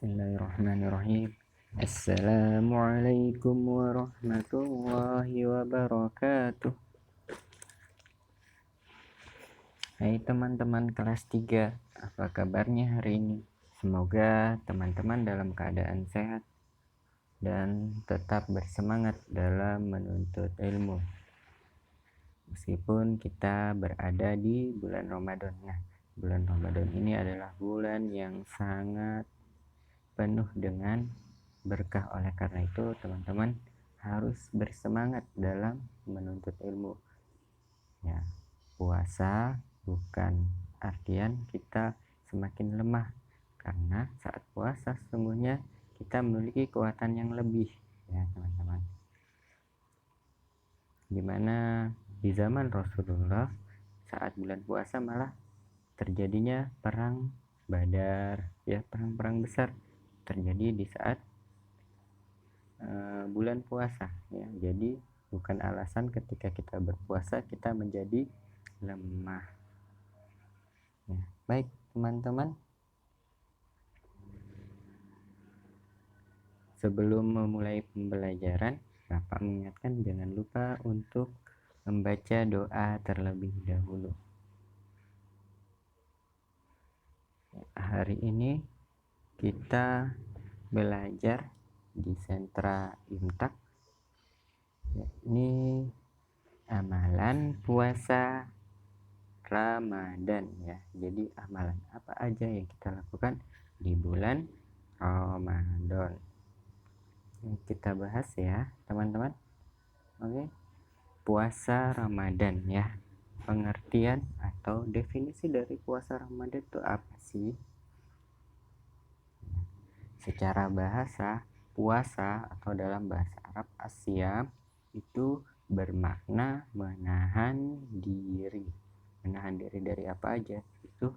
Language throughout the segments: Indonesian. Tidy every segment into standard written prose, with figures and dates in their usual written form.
Bismillahirrahmanirrahim. Assalamualaikum warahmatullahi wabarakatuh. Hai teman-teman kelas 3, apa kabarnya hari ini? Semoga teman-teman dalam keadaan sehat dan tetap bersemangat dalam menuntut ilmu. Meskipun kita berada di bulan Ramadan. Nah, bulan Ramadan ini adalah bulan yang sangat penuh dengan berkah. Oleh karena itu teman-teman harus bersemangat dalam menuntut ilmu ya. Puasa bukan artian kita semakin lemah, karena saat puasa sesungguhnya kita memiliki kekuatan yang lebih ya teman-teman, dimana di zaman Rasulullah saat bulan puasa malah terjadinya perang Badar ya, perang-perang besar terjadi di saat bulan puasa ya. Jadi bukan alasan ketika kita berpuasa kita menjadi lemah ya. Baik teman-teman, sebelum memulai pembelajaran, Bapak mengingatkan jangan lupa untuk membaca doa terlebih dahulu. Hari ini kita belajar di sentra Imtak. Ini amalan puasa Ramadan ya. Jadi amalan apa aja yang kita lakukan di bulan Ramadan ini kita bahas ya teman-teman. Oke, puasa Ramadan ya. Pengertian atau definisi dari puasa Ramadan itu apa sih? Secara bahasa, puasa atau dalam bahasa Arab as-siyam itu bermakna menahan diri. Menahan diri dari apa aja? Itu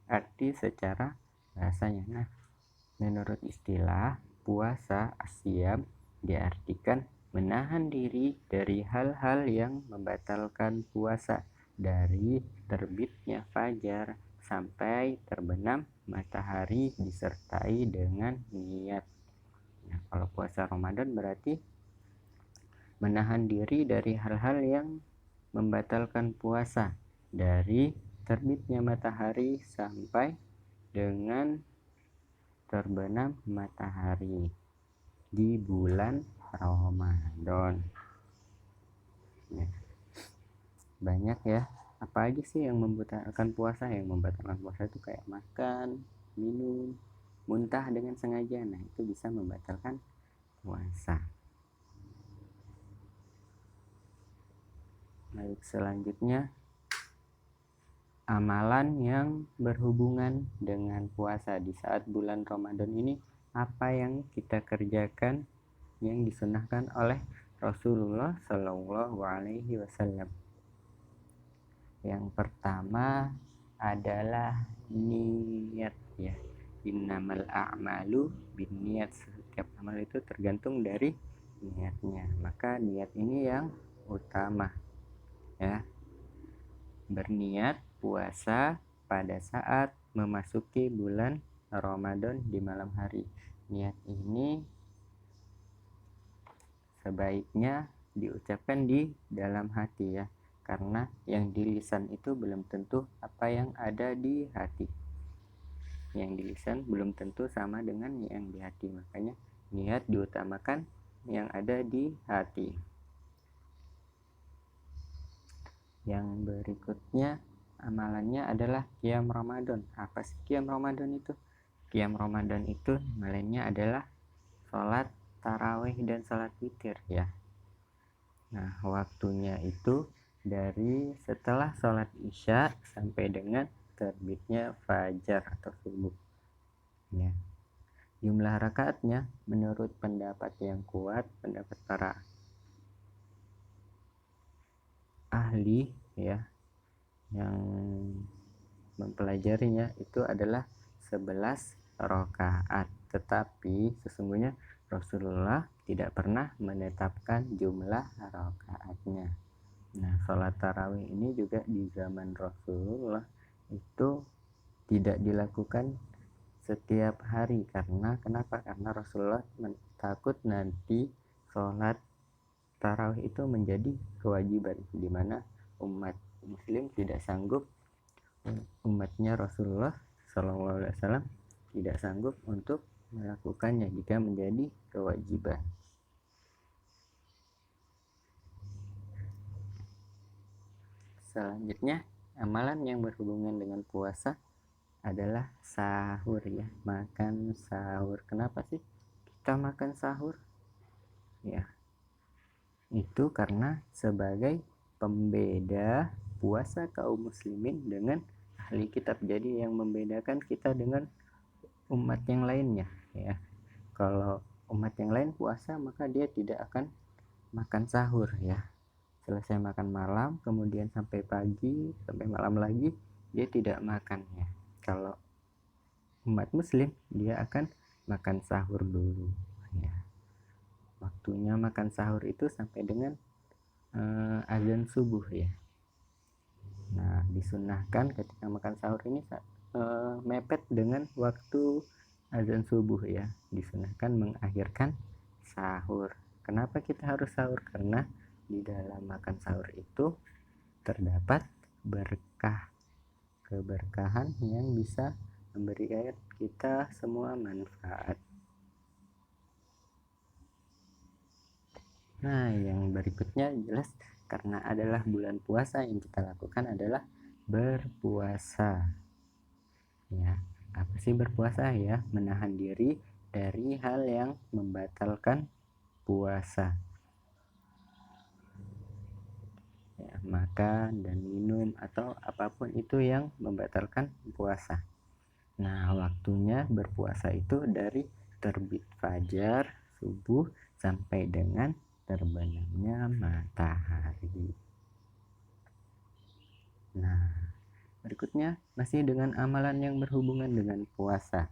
arti secara bahasanya. Nah, menurut istilah puasa as-siyam diartikan menahan diri dari hal-hal yang membatalkan puasa, dari terbitnya fajar sampai terbenam matahari disertai dengan niat. Nah, kalau puasa Ramadan berarti menahan diri dari hal-hal yang membatalkan puasa, dari terbitnya matahari sampai dengan terbenam matahari di bulan Ramadan ya. Banyak ya, apa aja sih yang membatalkan puasa? Yang membatalkan puasa itu kayak makan, minum, muntah dengan sengaja. Nah, itu bisa membatalkan puasa. Baik, selanjutnya amalan yang berhubungan dengan puasa di saat bulan Ramadan ini, apa yang kita kerjakan yang disunahkan oleh Rasulullah Shallallahu Alaihi Wasallam. Yang pertama adalah niat ya. Innamal a'malu binniyat. Setiap amal itu tergantung dari niatnya. Maka niat ini yang utama ya. Berniat puasa pada saat memasuki bulan Ramadan di malam hari. Niat ini sebaiknya diucapkan di dalam hati ya, karena yang di lisan itu belum tentu apa yang ada di hati. Yang di lisan belum tentu sama dengan yang di hati, makanya niat diutamakan yang ada di hati. Yang berikutnya amalannya adalah qiyam Ramadan. Apa sih qiyam Ramadan itu? Qiyam Ramadan itu nilainya adalah sholat tarawih dan sholat witir ya. Nah, waktunya itu dari setelah sholat isya sampai dengan terbitnya fajar atau subuh ya. Jumlah rakaatnya menurut pendapat yang kuat, pendapat para ahli ya yang mempelajarinya, itu adalah 11 rakaat. Tetapi sesungguhnya Rasulullah tidak pernah menetapkan jumlah rakaatnya. Nah, sholat tarawih ini juga di zaman Rasulullah itu tidak dilakukan setiap hari. Kenapa? Karena Rasulullah takut nanti sholat tarawih itu menjadi kewajiban, di mana umat muslim tidak sanggup, umatnya Rasulullah SAW tidak sanggup untuk melakukannya jika menjadi kewajiban. Selanjutnya, amalan yang berhubungan dengan puasa adalah sahur ya, makan sahur. Kenapa sih kita makan sahur? Ya, itu karena sebagai pembeda puasa kaum muslimin dengan ahli kitab. Jadi yang membedakan kita dengan umat yang lainnya ya. Kalau umat yang lain puasa maka dia tidak akan makan sahur ya. Selesai makan malam, kemudian sampai pagi, sampai malam lagi dia tidak makan ya. Kalau umat muslim dia akan makan sahur dulu ya. Waktunya makan sahur itu sampai dengan azan subuh ya. Nah, disunahkan ketika makan sahur ini mepet dengan waktu azan subuh ya. Disunahkan mengakhirkan sahur. Kenapa kita harus sahur? Karena di dalam makan sahur itu terdapat berkah, keberkahan yang bisa memberikan kita semua manfaat. Nah, yang berikutnya jelas karena adalah bulan puasa, yang kita lakukan adalah berpuasa. Ya, apa sih berpuasa ya? Menahan diri dari hal yang membatalkan puasa. Ya, makan dan minum atau apapun itu yang membatalkan puasa. Nah, waktunya berpuasa itu dari terbit fajar subuh sampai dengan terbenamnya matahari. Nah, berikutnya masih dengan amalan yang berhubungan dengan puasa.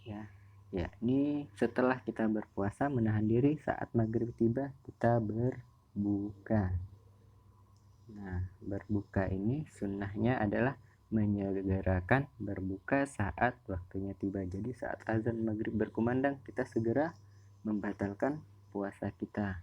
Ya, ini setelah kita berpuasa menahan diri saat maghrib tiba kita berbuka. Nah, berbuka ini sunnahnya adalah menyegerakan berbuka saat waktunya tiba. Jadi saat azan maghrib berkumandang kita segera membatalkan puasa kita,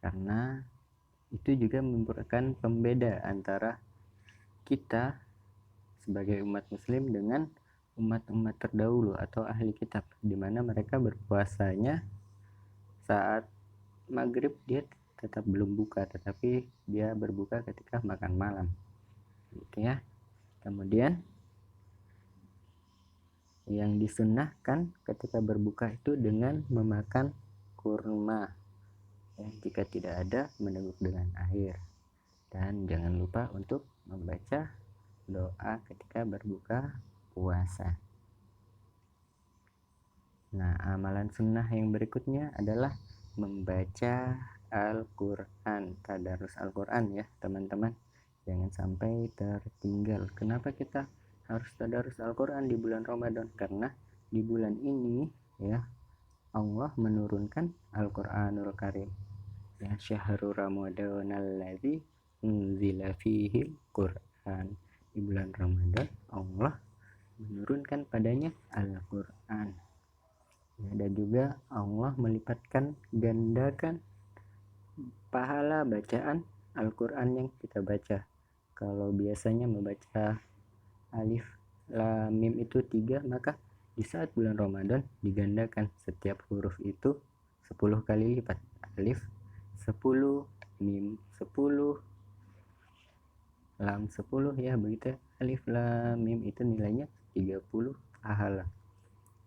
karena itu juga merupakan pembeda antara kita sebagai umat muslim dengan umat-umat terdahulu atau ahli kitab, di mana mereka berpuasanya saat maghrib dia tetap belum buka, tetapi dia berbuka ketika makan malam gitu ya. Kemudian yang disunnahkan ketika berbuka itu dengan memakan kurma ya, jika tidak ada meneguk dengan air. Dan jangan lupa untuk membaca doa ketika berbuka puasa. Nah, amalan sunnah yang berikutnya adalah membaca Al-Quran, tadarus Al-Quran ya teman-teman. Jangan sampai tertinggal. Kenapa kita harus tadarus Al-Quran di bulan Ramadan? Karena di bulan ini ya Allah menurunkan Al-Quranul Karim. Ya, syahrul Ramadanal ladzi unzila fihil Quran. Di bulan Ramadan Allah menurunkan padanya Al-Quran. Ya, dan juga Allah melipatkan gandakan pahala bacaan Al-Quran yang kita baca. Kalau biasanya membaca alif lam mim itu 3, maka di saat bulan Ramadan digandakan setiap huruf itu 10 kali lipat. Alif 10, mim 10, lam 10 ya, begitu. Alif lam mim itu nilainya 30 pahala.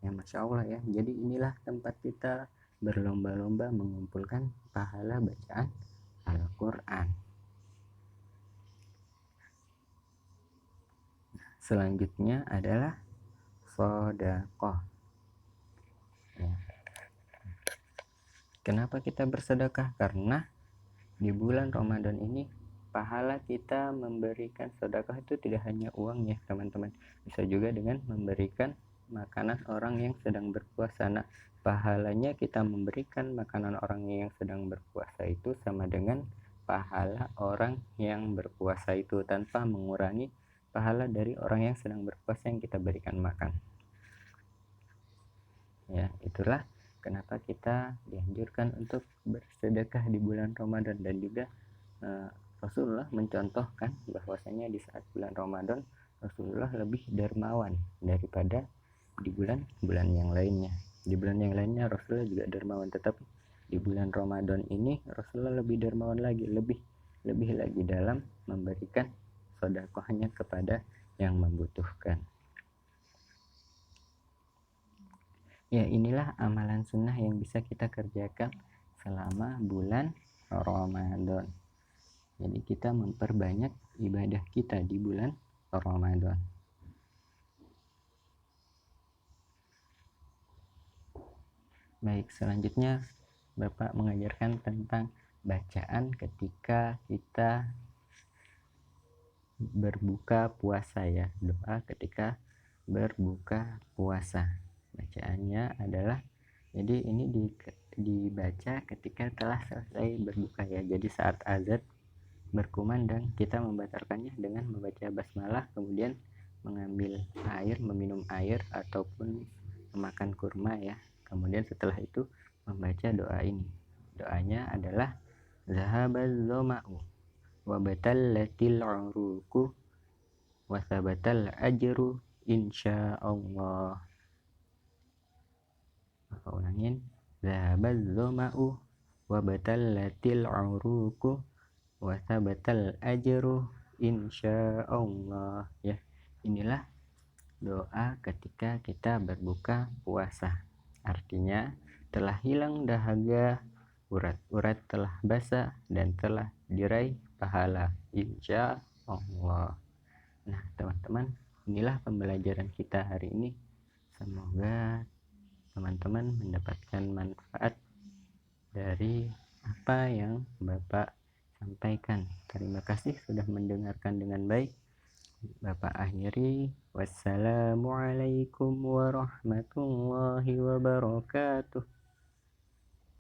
Ya, Masya Allah ya. Jadi inilah tempat kita berlomba-lomba mengumpulkan pahala bacaan Al-Quran. Selanjutnya adalah sedekah ya. Kenapa kita bersedekah? Karena di bulan Ramadan ini pahala kita memberikan sedekah itu tidak hanya uang ya teman-teman, bisa juga dengan memberikan makanan orang yang sedang berpuasa. Nah, pahalanya kita memberikan makanan orang yang sedang berpuasa itu sama dengan pahala orang yang berpuasa itu tanpa mengurangi pahala dari orang yang sedang berpuasa yang kita berikan makan. Ya, itulah kenapa kita dianjurkan untuk bersedekah di bulan Ramadan. Dan juga Rasulullah mencontohkan bahwasanya di saat bulan Ramadan Rasulullah lebih dermawan daripada di bulan-bulan yang lainnya. Di bulan yang lainnya Rasulullah juga dermawan, tetapi di bulan Ramadan ini Rasulullah lebih dermawan lagi, lebih lagi dalam memberikan sedekahnya kepada yang membutuhkan. Ya, inilah amalan sunnah yang bisa kita kerjakan selama bulan Ramadan. Jadi kita memperbanyak ibadah kita di bulan Ramadan. Baik, selanjutnya Bapak mengajarkan tentang bacaan ketika kita berbuka puasa ya. Doa ketika berbuka puasa. Bacaannya adalah, jadi ini dibaca ketika telah selesai berbuka ya. Jadi saat azan berkumandang kita membatalkannya dengan membaca basmalah, kemudian mengambil air, meminum air ataupun memakan kurma ya. Kemudian setelah itu membaca doa ini. Doanya adalah zahabaz zama'u wa batallatil uruku wa sabatal ajru insyaallah. Maka ulangin, zahabaz zama'u wa batallatil uruku wa sabatal ajru insyaallah ya. Inilah doa ketika kita berbuka puasa. Artinya telah hilang dahaga, urat-urat telah basah dan telah diraih pahala insya Allah. Nah teman-teman, inilah pembelajaran kita hari ini. Semoga teman-teman mendapatkan manfaat dari apa yang Bapak sampaikan. Terima kasih sudah mendengarkan dengan baik. Bapak akhiri, wassalamualaikum warahmatullahi wabarakatuh.